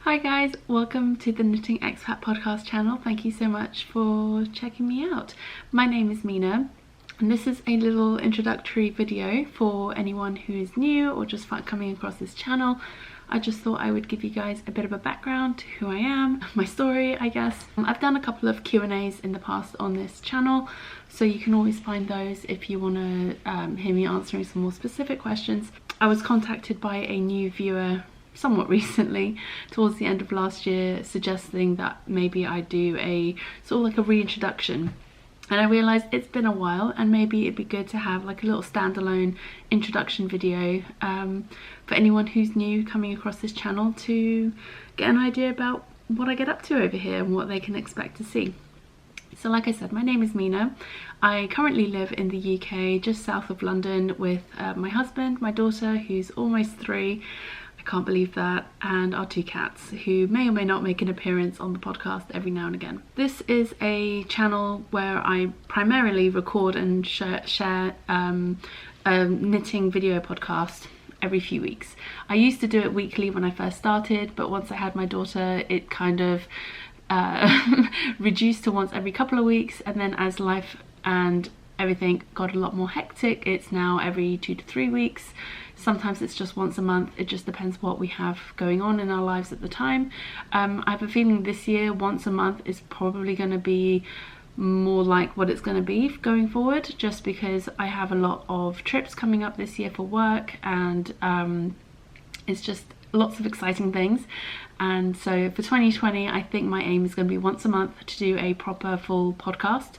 Hi guys, welcome to the Knitting Expat podcast channel. Thank you so much for checking me out. My name is Mina and this is a little introductory video for anyone who is new or just coming across this channel. I just thought I would give you guys a bit of a background to who I am, my story I guess. I've done a couple of Q&As in the past on this channel, so you can always find those if you want to hear me answering some more specific questions. I was contacted by a new viewer somewhat recently, towards the end of last year, suggesting that maybe I do a sort of like a reintroduction, and I realised it's been a while and maybe it'd be good to have like a little standalone introduction video for anyone who's new coming across this channel to get an idea about what I get up to over here and what they can expect to see. So like I said, my name is Mina. I currently live in the UK, just south of London, with my husband, my daughter who's almost 3, can't believe that, and our 2 cats who may or may not make an appearance on the podcast every now and again. This is a channel where I primarily record and share a knitting video podcast every few weeks. I used to do it weekly when I first started, but once I had my daughter it kind of reduced to once every couple of weeks, and then as life and everything got a lot more hectic, it's now every 2 to 3 weeks. Sometimes it's just once a month. It just depends what we have going on in our lives at the time. I have a feeling this year once a month is probably going to be more like what it's going to be going forward, just because I have a lot of trips coming up this year for work, and it's just lots of exciting things. And so for 2020 I think my aim is going to be once a month to do a proper full podcast.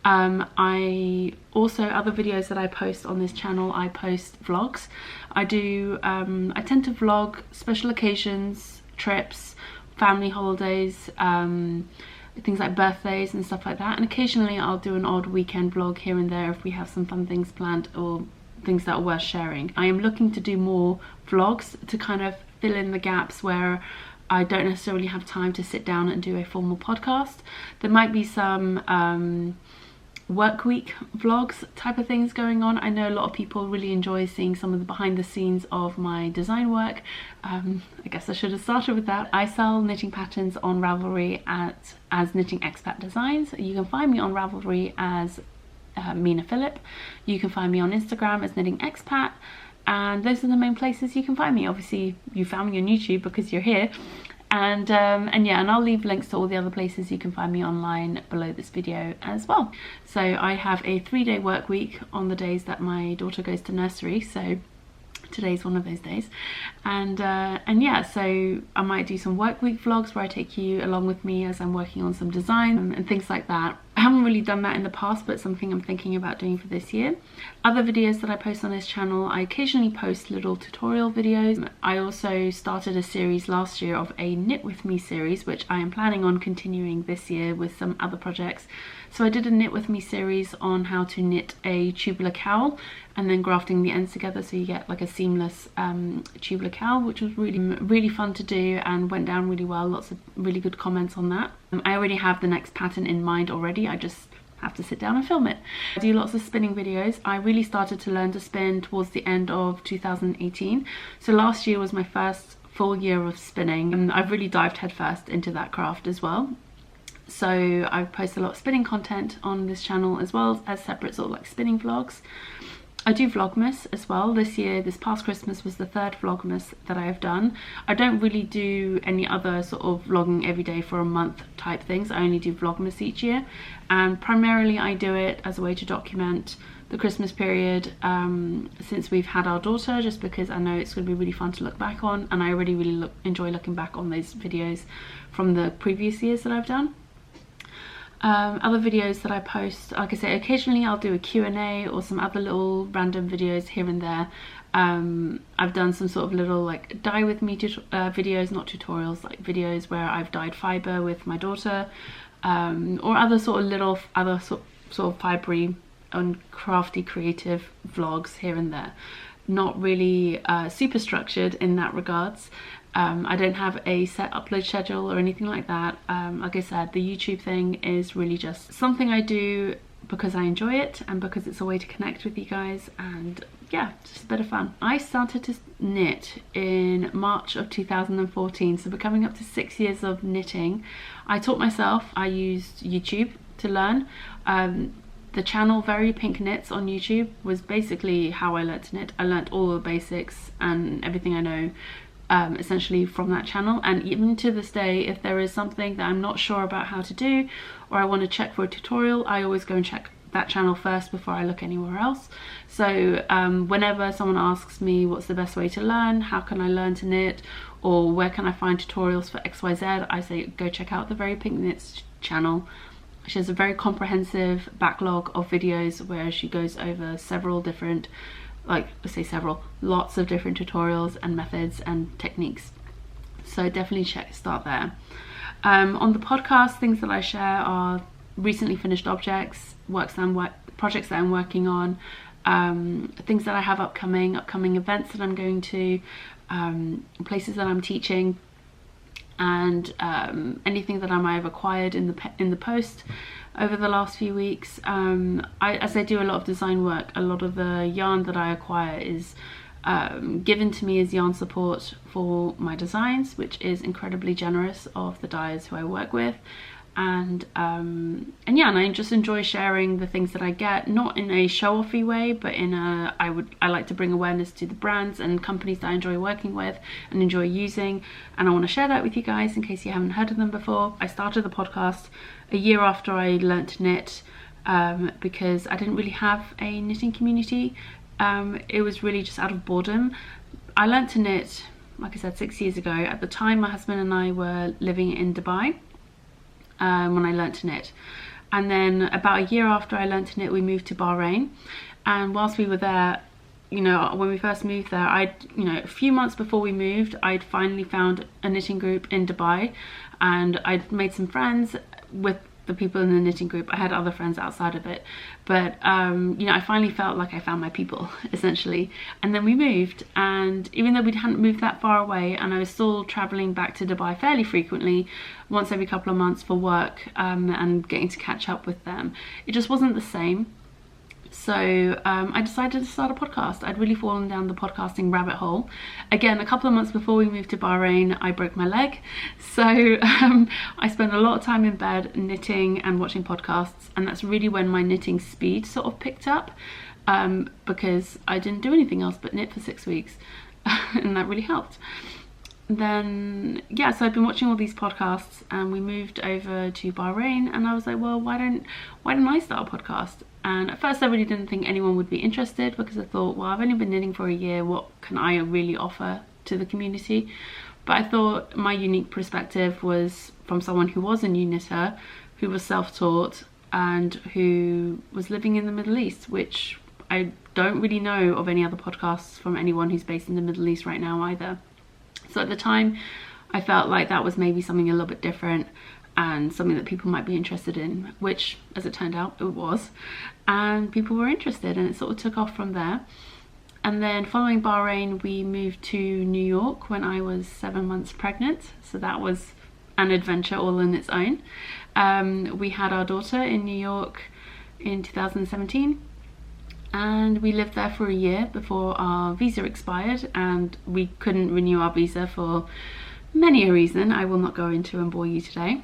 I also, other videos that I post on this channel, I post vlogs. I tend to vlog special occasions, trips, family holidays, things like birthdays and stuff like that, and occasionally I'll do an odd weekend vlog here and there if we have some fun things planned or things that are worth sharing. I am looking to do more vlogs to kind of fill in the gaps where I don't necessarily have time to sit down and do a formal podcast. There might be some work week vlogs type of things going on. I know a lot of people really enjoy seeing some of the behind the scenes of my design work. I guess I should have started with that. I sell knitting patterns on Ravelry as Knitting Expat Designs. You can find me on Ravelry as Mina Phillip. You can find me on Instagram as Knitting Expat, and those are the main places you can find me. Obviously you found me on YouTube because you're here. And yeah, and I'll leave links to all the other places you can find me online below this video as well. So I have a 3-day work week on the days that my daughter goes to nursery, so today's one of those days. And yeah, so I might do some work week vlogs where I take you along with me as I'm working on some design and things like that. I haven't really done that in the past, but it's something I'm thinking about doing for this year. Other videos that I post on this channel, I occasionally post little tutorial videos. I also started a series last year of a Knit With Me series, which I am planning on continuing this year with some other projects. So I did a Knit With Me series on how to knit a tubular cowl and then grafting the ends together so you get like a seamless tubular cowl, which was really fun to do and went down really well. Lots of really good comments on that. I already have the next pattern in mind already. I just have to sit down and film it. I do lots of spinning videos. I really started to learn to spin towards the end of 2018. So last year was my first full year of spinning, and I've really dived headfirst into that craft as well. So I've posted a lot of spinning content on this channel as well as separate sort of like spinning vlogs. I do Vlogmas as well. This past Christmas was the 3rd Vlogmas that I have done. I don't really do any other sort of vlogging every day for a month type things. I only do Vlogmas each year, and primarily I do it as a way to document the Christmas period since we've had our daughter, just because I know it's going to be really fun to look back on, and I really enjoy looking back on those videos from the previous years that I've done. Other videos that I post, like I say, occasionally I'll do a Q&A or some other little random videos here and there. I've done some sort of little like dye with me videos, not tutorials, like videos where I've dyed fibre with my daughter, or other sort of fibre and crafty creative vlogs here and there. Not really super structured in that regards. I don't have a set upload schedule or anything like that. Like I said, the YouTube thing is really just something I do because I enjoy it and because it's a way to connect with you guys and yeah, just a bit of fun. I started to knit in March of 2014, so we're coming up to 6 years of knitting. I taught myself. I used YouTube to learn. The channel Very Pink Knits on YouTube was basically how I learnt to knit. I learnt all the basics and everything I know essentially from that channel, and even to this day, if there is something that I'm not sure about how to do, or I want to check for a tutorial, I always go and check that channel first before I look anywhere else. So whenever someone asks me what's the best way to learn, how can I learn to knit, or where can I find tutorials for XYZ, I say go check out the Very Pink Knits channel. She has a very comprehensive backlog of videos where she goes over several different, lots of different tutorials and methods and techniques. So definitely start there. On the podcast, things that I share are recently finished objects, projects that I'm working on, things that I have upcoming events that I'm going to, places that I'm teaching, and anything that I might have acquired in the post over the last few weeks. As I do a lot of design work, a lot of the yarn that I acquire is given to me as yarn support for my designs, which is incredibly generous of the dyers who I work with. And yeah, and I just enjoy sharing the things that I get, not in a show-offy way, but in a I like to bring awareness to the brands and companies that I enjoy working with and enjoy using, and I want to share that with you guys in case you haven't heard of them before. I started the podcast a year after I learnt to knit, because I didn't really have a knitting community. It was really just out of boredom. I learnt to knit, like I said, 6 years ago. At the time, my husband and I were living in Dubai when I learnt to knit, and then about a year after I learnt to knit, we moved to Bahrain. And whilst we were there, you know, when we first moved there, a few months before we moved, I'd finally found a knitting group in Dubai, and I'd made some friends with the people in the knitting group. I had other friends outside of it, but I finally felt like I found my people, essentially. And then we moved, and even though we hadn't moved that far away, and I was still traveling back to Dubai fairly frequently, once every couple of months for work, and getting to catch up with them, it just wasn't the same. So I decided to start a podcast. I'd really fallen down the podcasting rabbit hole. Again, a couple of months before we moved to Bahrain, I broke my leg. So I spent a lot of time in bed knitting and watching podcasts, and that's really when my knitting speed sort of picked up, because I didn't do anything else but knit for 6 weeks, and that really helped. Then yeah, so I've been watching all these podcasts, and we moved over to Bahrain, and I was like, well, why don't I start a podcast? And at first I really didn't think anyone would be interested, because I thought, well, I've only been knitting for a year, what can I really offer to the community? But I thought my unique perspective was from someone who was a new knitter, who was self-taught, and who was living in the Middle East, which I don't really know of any other podcasts from anyone who's based in the Middle East right now either. So at the time, I felt like that was maybe something a little bit different and something that people might be interested in, which, as it turned out, it was. And people were interested, and it sort of took off from there. And then following Bahrain, we moved to New York when I was 7 months pregnant. So that was an adventure all in its own. We had our daughter in New York in 2017. And we lived there for a year before our visa expired, and we couldn't renew our visa for many a reason I will not go into and bore you today.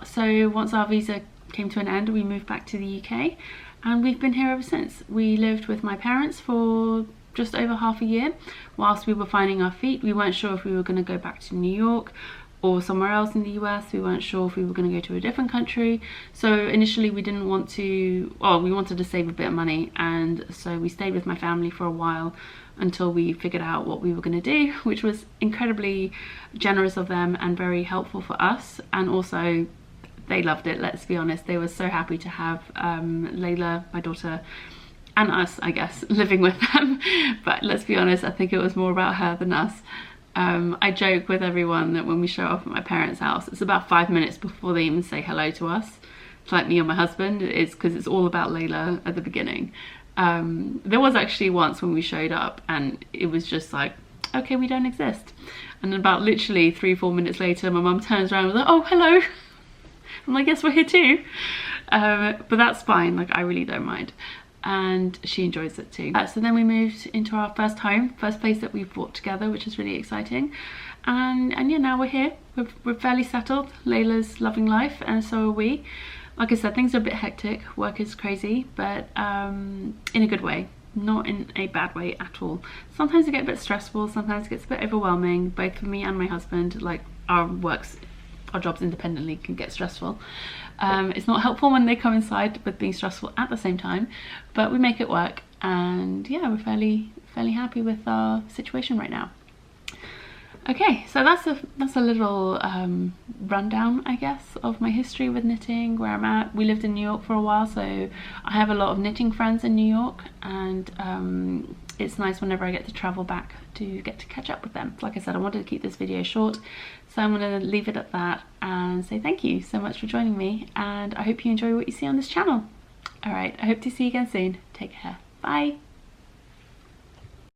So once our visa came to an end, we moved back to the UK, and we've been here ever since. We lived with my parents for just over half a year whilst we were finding our feet. We weren't sure if we were going to go back to New York or somewhere else in the US. We weren't sure if we were going to go to a different country. So initially we didn't want to, well, we wanted to save a bit of money, and so we stayed with my family for a while until we figured out what we were going to do, which was incredibly generous of them and very helpful for us. And also they loved it, let's be honest. They were so happy to have Layla, my daughter, and us, I guess, living with them. But let's be honest, I think it was more about her than us. I joke with everyone that when we show up at my parents' house, it's about 5 minutes before they even say hello to us. It's like me and my husband, it's because it's all about Layla at the beginning. There was actually once when we showed up and it was just like, okay, we don't exist. And about literally 3-4 minutes later, my mum turns around and was like, oh, hello. I'm like, yes, we're here too. But that's fine, like, I really don't mind. and she enjoys it too. So then we moved into our first home, first place that we've bought together, which is really exciting. And yeah, now we're here. We're fairly settled. Layla's loving life, and so are we. Like I said, things are a bit hectic. Work is crazy, but in a good way. Not in a bad way at all. Sometimes it gets a bit stressful, sometimes it gets a bit overwhelming, both for me and my husband. Like our jobs independently can get stressful. It's not helpful when they coincide with being stressful at the same time, but we make it work, and yeah, we're fairly happy with our situation right now. Okay, so that's a little rundown, I guess, of my history with knitting, where I'm at. We lived in New York for a while, so I have a lot of knitting friends in New York, and it's nice whenever I get to travel back to get to catch up with them. Like I said, I wanted to keep this video short, so I'm going to leave it at that and say thank you so much for joining me, and I hope you enjoy what you see on this channel. Alright, I hope to see you again soon. Take care. Bye!